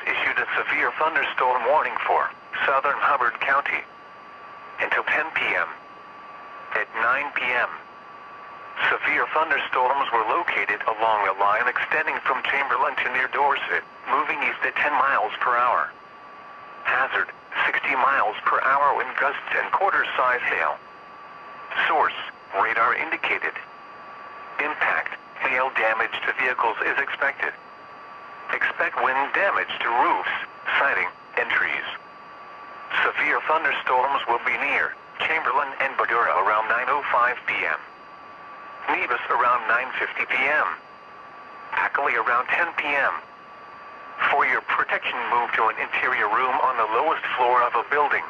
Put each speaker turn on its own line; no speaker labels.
issued a severe thunderstorm warning for southern Hubbard County until 10 p.m. At 9 p.m., severe thunderstorms were located along a line extending from Chamberlain to near Dorset, moving east at 10 miles per hour. Hazard, 60 miles per hour wind gusts and quarter-size hail. Source, radar indicated. Impact, hail damage to vehicles is expected. Expect wind damage to roofs, siding, and trees. Severe thunderstorms will be near Chamberlain and Badura around 9:05 p.m. Nevis around 9:50 p.m. Ackley around 10 p.m. For your protection, move to an interior room on the lowest floor of a building.